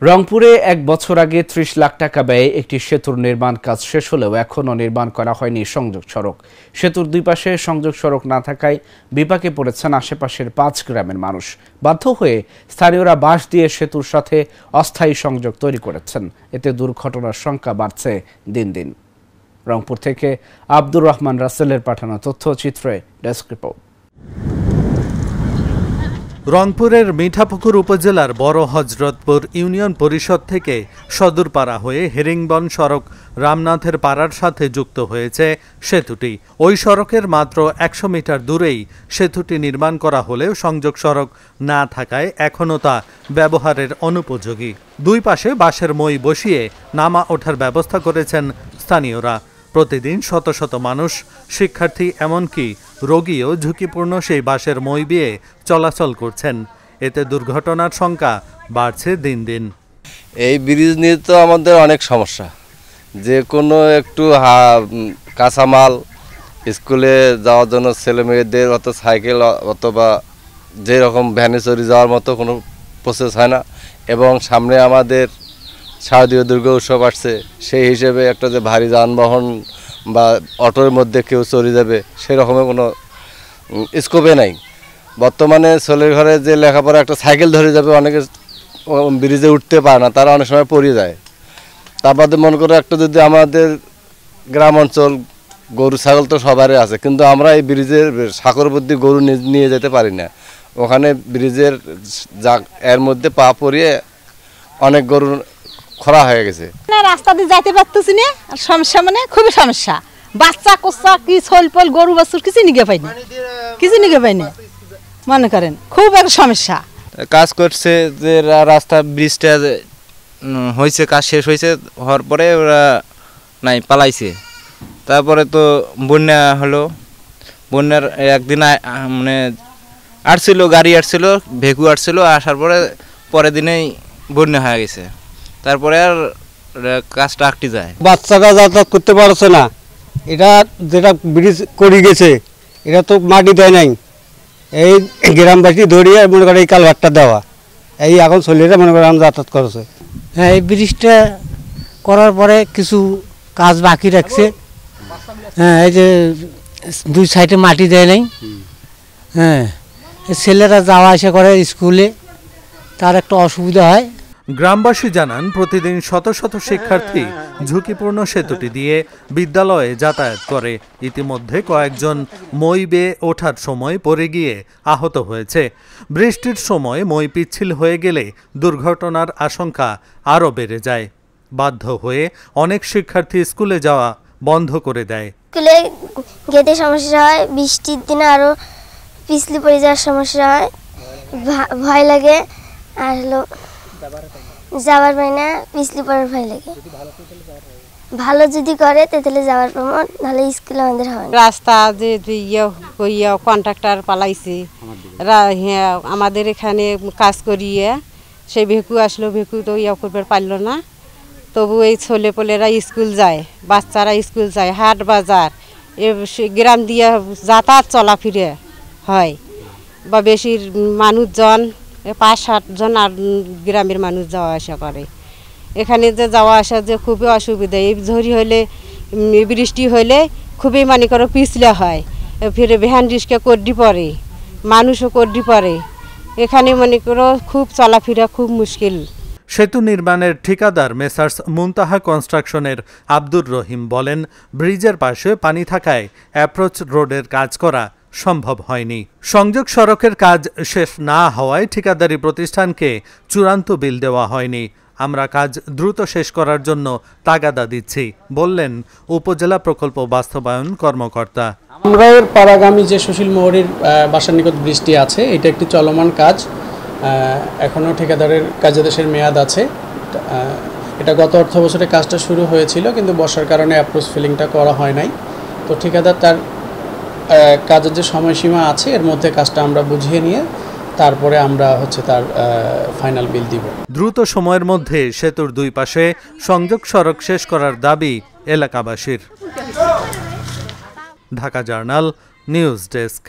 রংপুরে ১ বছর আগে ৩০ লাখ টাকা ব্যয়ে একটি সেতুর নির্মাণ কাজ শেষ হলেও এখনও নির্মাণ করা হয়নি সংযোগ সড়ক। সেতুর দুই পাশে সংযোগ সড়ক না থাকায় বিপাকে পড়েছেন আশেপাশের ৫ গ্রামের মানুষ। বাধ্য হয়ে স্থানীয়রা বাঁশ দিয়ে সেতুর সাথে অস্থায়ী সংযোগ তৈরি করেছেন। এতে দুর্ঘটনার সংখ্যা বাড়ছে দিন দিন। রংপুর থেকে আব্দুর রহমান রাসেলের পাঠানো তথ্যচিত্রে ডেস্ক রিপোর্ট। রংপুরের মিঠাপুকুর উপজেলার বড় হজরতপুর ইউনিয়ন পরিষদ থেকে সদরপাড়া হয়ে হেরিংবন সড়ক রামনাথের পাড়ার সাথে যুক্ত হয়েছে সেতুটি। ওই সড়কের মাত্র ১০০ মিটার দূরেই সেতুটি নির্মাণ করা হলেও সংযোগ সড়ক না থাকায় এখনও তা ব্যবহারের অনুপযোগী। দুই পাশে বাঁশের মই বসিয়ে নামা ওঠার ব্যবস্থা করেছেন স্থানীয়রা। প্রতিদিন শত শত মানুষ, শিক্ষার্থী এমনকি রোগীও ঝুঁকিপূর্ণ সেই বাঁশের মই বেয়ে চলাচল করছেন। এতে দুর্ঘটনার সংখ্যা বাড়ছে দিন দিন। এই ব্রিজ নিয়ে তো আমাদের অনেক সমস্যা। যে কোনো একটু কাঁচামাল স্কুলে যাওয়ার জন্য ছেলে মেয়েদের অত সাইকেল অথবা যেরকম ভ্যানে চড়ে যাওয়ার মতো কোনো প্রসেস হয় না। এবং সামনে আমাদের শারদীয় দুর্গা উৎসব আসছে, সেই হিসেবে একটা যে ভারী যানবাহন বা অটোর মধ্যে কেউ চড়ে যাবে সেরকমের কোনো স্কোপে নাই। বর্তমানে ছেলের ঘরে যে লেখাপড়া একটা সাইকেল ধরে যাবে, অনেকে ব্রিজে উঠতে পারে না, তারা অনেক সময় পড়ে যায়। তারপরে মনে করো একটা যদি আমাদের গ্রাম অঞ্চল গরু ছাগল তো সবারই আছে, কিন্তু আমরা এই ব্রিজের সাঁকরবর্তী গরু নিয়ে যেতে পারি না। ওখানে ব্রিজের এর মধ্যে পা পড়িয়ে অনেক গরু খরা হয়ে গেছে। রাস্তা দিয়ে যাইতে পারতেছি না, সমস্যা মানে খুবই সমস্যা। বাচ্চা কোচ্চা কি ছলপল গরু বাছুর কিছু নিয়ে পাইনি মনে করেন, খুব একটা সমস্যা। কাজ করছে যে রাস্তা ব্রিজটা হয়েছে, কাজ শেষ হয়েছে, হওয়ার পরে ওরা নাই পালাইছে। তারপরে তো বন্যা হলো। বন্যার একদিন মানে আসছিল, গাড়ি আসছিল, ভেকু আসছিল, আসার পরের দিনেই বন্যা হয়ে গেছে। তারপরে আর কাজটা আটকে যায়। বাচ্চারা যাতায়াত করতে পারছে না। এটা যেটা ব্রিজ করে গেছে এটা তো মাটি দেয় নাই, এই গ্রামবাসী ধরিয়ে মনে করে এই কালভারটা দেওয়া, এই এখন ছেলেরা মনে করে যাতায়াত করেছে। হ্যাঁ, এই ব্রিজটা করার পরে কিছু কাজ বাকি রাখছে। হ্যাঁ, এই যে দুই সাইডে মাটি দেয় নাই। হ্যাঁ, ছেলেরা যাওয়া আসা করে স্কুলে, তার একটা অসুবিধা হয়। গ্রামবাসী জানান, প্রতিদিন শত শত শিক্ষার্থী ঝুঁকিপূর্ণ সেতুটি দিয়ে বিদ্যালয়ে যাতায়াত করে। ইতিমধ্যে কয়েকজন মই বেয়ে ওঠার সময় পড়ে গিয়ে আহত হয়েছে। বৃষ্টির সময় মই পিচ্ছিল হয়ে গেলে দুর্ঘটনার আশঙ্কা আরও বেড়ে যায়। বাধ্য হয়ে অনেক শিক্ষার্থী স্কুলে যাওয়া বন্ধ করে দেয়। স্কুলে যেতে সমস্যা হয়, বৃষ্টির দিনে আরও পিছলে পড়ে যাওয়ার সমস্যা হয়, ভয় লাগে। আর হলো যাওয়ার পাই না, পিছলি পড়ার ভয় লাগে। ভালো যদি করে তাহলে যাওয়ার পাবো, নাহলে স্কুলে আমাদের হয়। রাস্তা যে কন্ট্রাক্টর পালাইছে, আমাদের এখানে কাজ করিয়ে সেই ভেকু আসলো, ভেকু তো করতে পারলো না। তবু এই ছেলেপেলেরা স্কুল যায়, বাচ্চারা স্কুল যায়, হাট বাজার গ্রাম দিয়ে যাতায়াত চলাফিরে হয়, বা বেশি মানুষজন ৫-৭ জন আর গ্রামের মানুষ যাওয়া আসা করে। এখানে যে যাওয়া আসা যে খুবই অসুবিধা। এই ঝড়ি হলে, বৃষ্টি হলে খুবই মনে করো পিছলে হয়, ফিরে ভ্যান রিক্সা করডি পড়ে, মানুষও করডি পড়ে। এখানে মনে করো খুব চলাফেরা খুব মুশকিল। সেতু নির্মাণের ঠিকাদার মেসার্স মুনতাহা কনস্ট্রাকশনের আব্দুর রহিম বলেন, ব্রিজের পাশে পানি থাকায় অ্যাপ্রোচ রোডের কাজ করা সম্ভব হয়নি। সংযোগ সড়কের কাজ শেষ না হওয়ায় ঠিকাদারি প্রতিষ্ঠানকে চূড়ান্ত বিল দেওয়া হয়নি। আমরা কাজ দ্রুত শেষ করার জন্য তাগাদা দিচ্ছি, বললেন উপজেলা প্রকল্প বাস্তবায়ন কর্মকর্তা। আমরা এর পাড়াগামী যে সুশীল মোহরের বাসার নিকট বৃষ্টি আছে, এটা একটি চলমান কাজ। এখনও ঠিকাদারের কার্যাদেশের মেয়াদ আছে। এটা গত অর্থ বছরে কাজটা শুরু হয়েছিল, কিন্তু বর্ষার কারণে অ্যাপ্রোচ ফিলিংটা করা হয় নাই। তো ঠিকাদার তার কাজের যে সময়সীমা আছে এর মধ্যে কাজটা আমরা বুঝিয়ে নিয়ে তারপরে আমরা তার ফাইনাল বিল দিব। দ্রুত সময়ের মধ্যে সেতুর দুই পাশে সংযোগ সড়ক শেষ করার দাবি এলাকাবাসীর। Dhaka journal news desk.